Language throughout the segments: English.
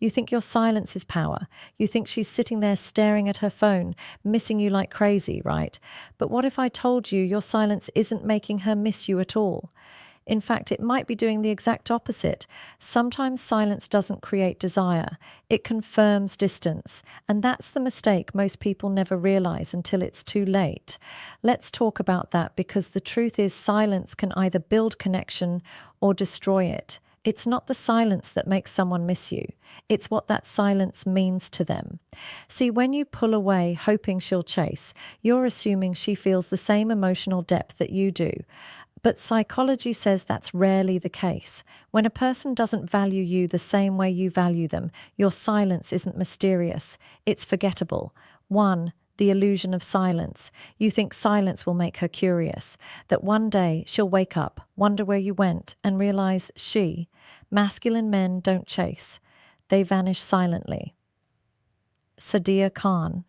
You think your silence is power. You think she's sitting there staring at her phone, missing you like crazy, right? But what if I told you your silence isn't making her miss you at all? In fact, it might be doing the exact opposite. Sometimes silence doesn't create desire. It confirms distance. And that's the mistake most people never realize until it's too late. Let's talk about that, because the truth is silence can either build connection or destroy it. It's not the silence that makes someone miss you. It's what that silence means to them. See, when you pull away hoping she'll chase, you're assuming she feels the same emotional depth that you do. But psychology says that's rarely the case. When a person doesn't value you the same way you value them, your silence isn't mysterious. It's forgettable. 1. The illusion of silence. You think silence will make her curious, that one day she'll wake up, wonder where you went, and realize masculine men don't chase. They vanish silently. Sadia Khan,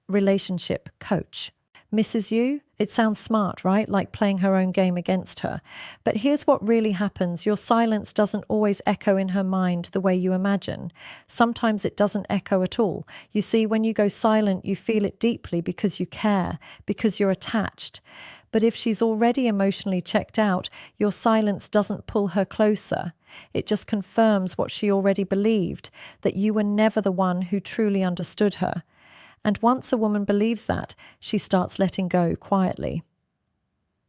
relationship coach. Misses you? It sounds smart, right? Like playing her own game against her. But here's what really happens. Your silence doesn't always echo in her mind the way you imagine. Sometimes it doesn't echo at all. You see, when you go silent, you feel it deeply because you care, because you're attached. But if she's already emotionally checked out, your silence doesn't pull her closer. It just confirms what she already believed, that you were never the one who truly understood her. And once a woman believes that, she starts letting go quietly.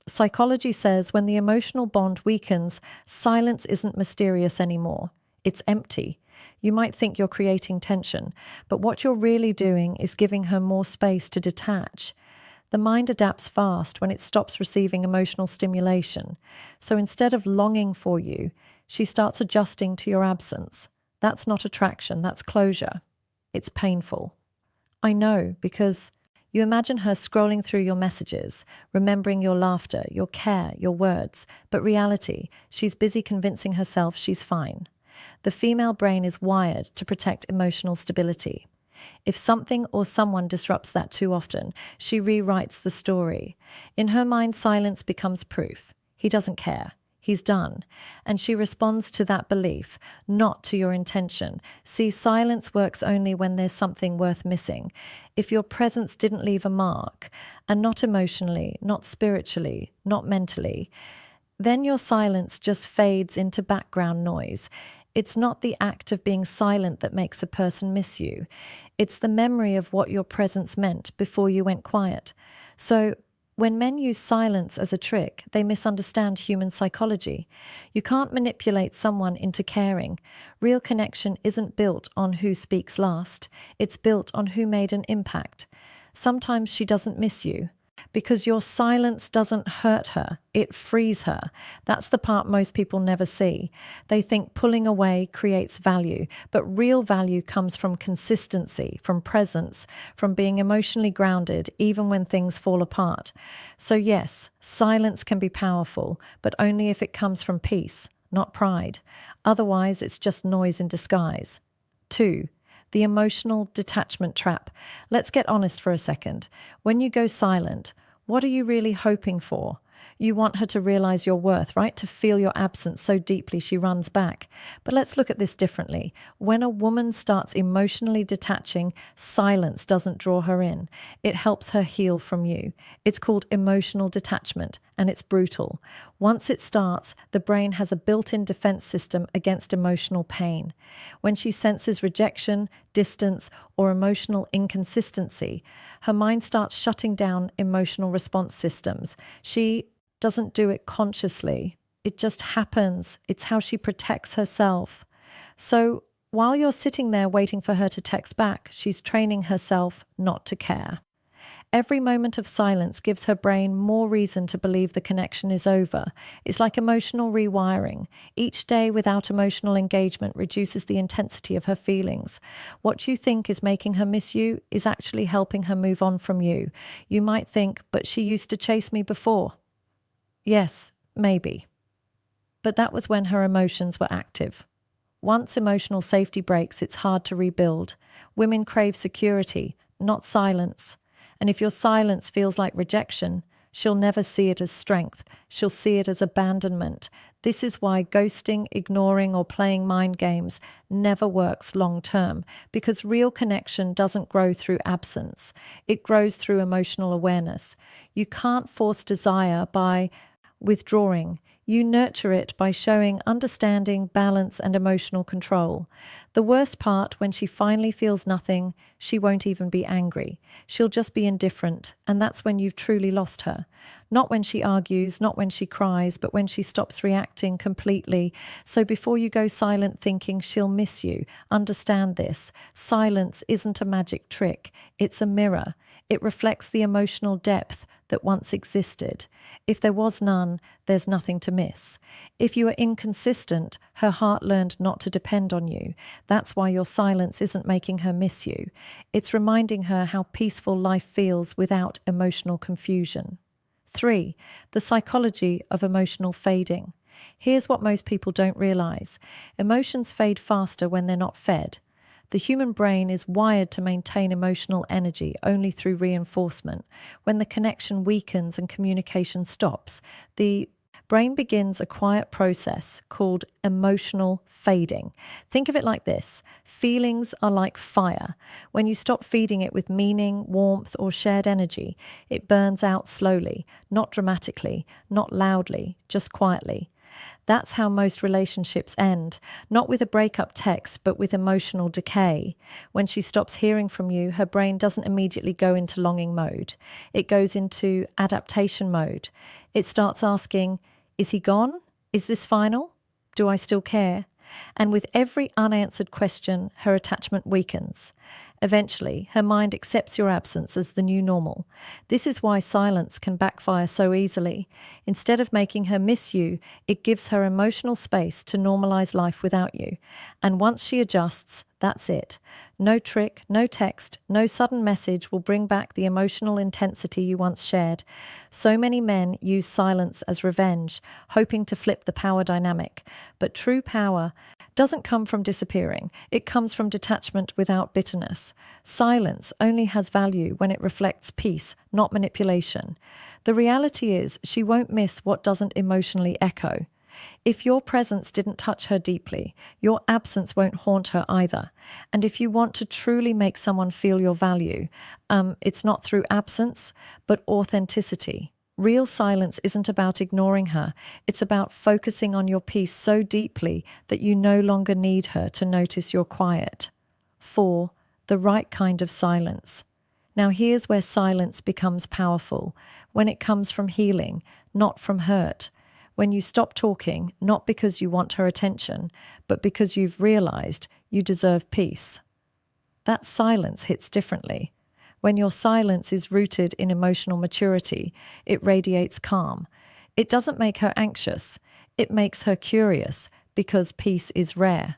Psychology says when the emotional bond weakens, silence isn't mysterious anymore. It's empty. You might think you're creating tension, but what you're really doing is giving her more space to detach. The mind adapts fast when it stops receiving emotional stimulation. So instead of longing for you, she starts adjusting to your absence. That's not attraction, that's closure. It's painful. I know, because you imagine her scrolling through your messages, remembering your laughter, your care, your words, but reality, she's busy convincing herself she's fine. The female brain is wired to protect emotional stability. If something or someone disrupts that too often, she rewrites the story. In her mind, silence becomes proof. He doesn't care. He's done. And she responds to that belief, not to your intention. See, silence works only when there's something worth missing. If your presence didn't leave a mark, and not emotionally, not spiritually, not mentally, then your silence just fades into background noise. It's not the act of being silent that makes a person miss you. It's the memory of what your presence meant before you went quiet. So, when men use silence as a trick, they misunderstand human psychology. You can't manipulate someone into caring. Real connection isn't built on who speaks last. It's built on who made an impact. Sometimes she doesn't miss you because your silence doesn't hurt her. It frees her. That's the part most people never see. They think pulling away creates value, but real value comes from consistency, from presence, from being emotionally grounded, even when things fall apart. So yes, silence can be powerful, but only if it comes from peace, not pride. Otherwise, it's just noise in disguise. 2. The emotional detachment trap. Let's get honest for a second. When you go silent, what are you really hoping for? You want her to realize your worth, right? To feel your absence so deeply she runs back. But let's look at this differently. When a woman starts emotionally detaching, silence doesn't draw her in. It helps her heal from you. It's called emotional detachment, and it's brutal. Once it starts, the brain has a built-in defense system against emotional pain. When she senses rejection, distance, or emotional inconsistency, her mind starts shutting down emotional response systems. She doesn't do it consciously. It just happens. It's how she protects herself. So while you're sitting there waiting for her to text back, she's training herself not to care. Every moment of silence gives her brain more reason to believe the connection is over. It's like emotional rewiring. Each day without emotional engagement reduces the intensity of her feelings. What you think is making her miss you is actually helping her move on from you. You might think, but she used to chase me before. Yes, maybe. But that was when her emotions were active. Once emotional safety breaks, it's hard to rebuild. Women crave security, not silence. And if your silence feels like rejection, she'll never see it as strength. She'll see it as abandonment. This is why ghosting, ignoring, or playing mind games never works long term, because real connection doesn't grow through absence. It grows through emotional awareness. You can't force desire by withdrawing. You nurture it by showing understanding, balance, and emotional control. The worst part, when she finally feels nothing, she won't even be angry. She'll just be indifferent, and that's when you've truly lost her. Not when she argues, not when she cries, but when she stops reacting completely. So before you go silent thinking she'll miss you, understand this. Silence isn't a magic trick. It's a mirror. It reflects the emotional depth that once existed. If there was none, there's nothing to miss. If you are inconsistent, her heart learned not to depend on you. That's why your silence isn't making her miss you. It's reminding her how peaceful life feels without emotional confusion. 3. The psychology of emotional fading. Here's what most people don't realize. Emotions fade faster when they're not fed. The human brain is wired to maintain emotional energy only through reinforcement. When the connection weakens and communication stops, the brain begins a quiet process called emotional fading. Think of it like this. Feelings are like fire. When you stop feeding it with meaning, warmth, or shared energy, it burns out slowly, not dramatically, not loudly, just quietly. That's how most relationships end, not with a breakup text, but with emotional decay. When she stops hearing from you, her brain doesn't immediately go into longing mode. It goes into adaptation mode. It starts asking, is he gone? Is this final? Do I still care? And with every unanswered question, her attachment weakens. Eventually, her mind accepts your absence as the new normal. This is why silence can backfire so easily. Instead of making her miss you, it gives her emotional space to normalize life without you. And once she adjusts, that's it. No trick, no text, no sudden message will bring back the emotional intensity you once shared. So many men use silence as revenge, hoping to flip the power dynamic. But true power doesn't come from disappearing. It comes from detachment without bitterness. Silence only has value when it reflects peace, not manipulation. The reality is, she won't miss what doesn't emotionally echo. If your presence didn't touch her deeply, your absence won't haunt her either. And if you want to truly make someone feel your value, it's not through absence, but authenticity. Real silence isn't about ignoring her. It's about focusing on your peace so deeply that you no longer need her to notice you're quiet. 4. The right kind of silence. Now here's where silence becomes powerful, when it comes from healing, not from hurt. When you stop talking, not because you want her attention, but because you've realized you deserve peace. That silence hits differently. When your silence is rooted in emotional maturity, it radiates calm. It doesn't make her anxious. It makes her curious, because peace is rare.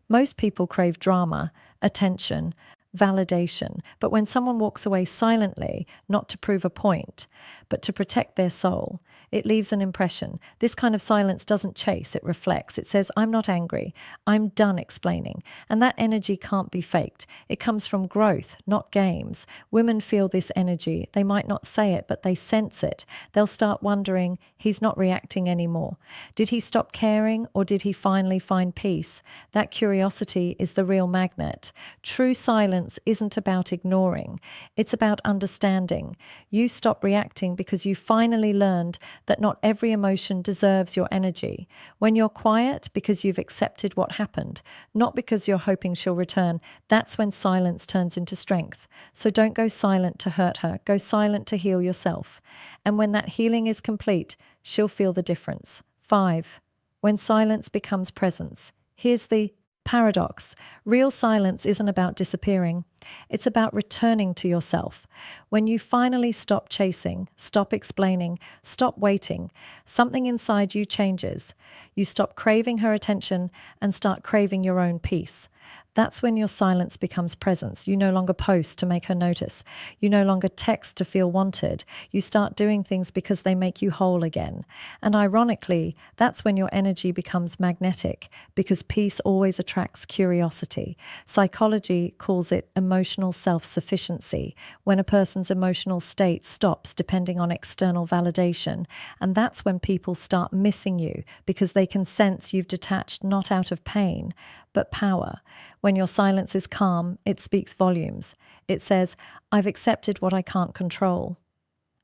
Most people crave drama, attention, validation, but when someone walks away silently, not to prove a point, but to protect their soul, it leaves an impression. This kind of silence doesn't chase, it reflects. It says, I'm not angry. I'm done explaining. And that energy can't be faked. It comes from growth, not games. Women feel this energy. They might not say it, but they sense it. They'll start wondering, he's not reacting anymore. Did he stop caring, or did he finally find peace? That curiosity is the real magnet. True silence isn't about ignoring. It's about understanding. You stop reacting because you finally learned that not every emotion deserves your energy. When you're quiet, because you've accepted what happened, not because you're hoping she'll return, that's when silence turns into strength. So don't go silent to hurt her. Go silent to heal yourself. And when that healing is complete, she'll feel the difference. 5. When silence becomes presence. Here's the paradox. Real silence isn't about disappearing. It's about returning to yourself. When you finally stop chasing, stop explaining, stop waiting, something inside you changes. You stop craving her attention and start craving your own peace. That's when your silence becomes presence. You no longer post to make her notice. You no longer text to feel wanted. You start doing things because they make you whole again. And ironically, that's when your energy becomes magnetic, because peace always attracts curiosity. Psychology calls it emotional emotional self-sufficiency, when a person's emotional state stops depending on external validation. And that's when people start missing you because they can sense you've detached not out of pain, but power. When your silence is calm, it speaks volumes. It says, I've accepted what I can't control.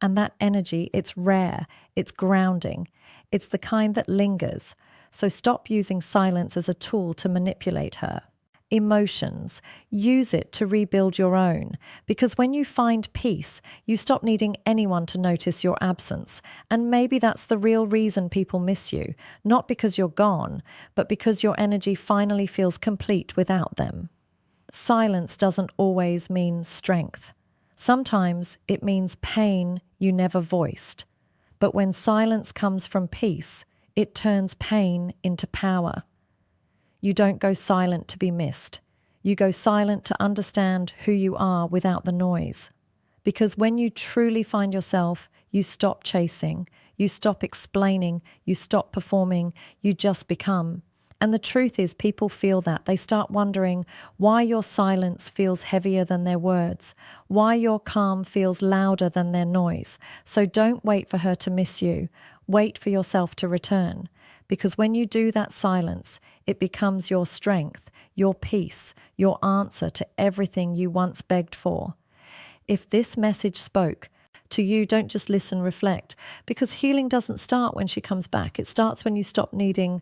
And that energy, it's rare, it's grounding, it's the kind that lingers. So stop using silence as a tool to manipulate her. Emotions, use it to rebuild your own, because when you find peace, you stop needing anyone to notice your absence. And maybe that's the real reason people miss you, not because you're gone, but because your energy finally feels complete without them. Silence doesn't always mean strength. Sometimes it means pain you never voiced. But when silence comes from peace, it turns pain into power. You don't go silent to be missed. You go silent to understand who you are without the noise. Because when you truly find yourself, you stop chasing, you stop explaining, you stop performing, you just become. And the truth is, people feel that. They start wondering why your silence feels heavier than their words, why your calm feels louder than their noise. So don't wait for her to miss you. Wait for yourself to return. Because when you do that silence, it becomes your strength, your peace, your answer to everything you once begged for. If this message spoke to you, don't just listen, reflect. Because healing doesn't start when she comes back. It starts when you stop needing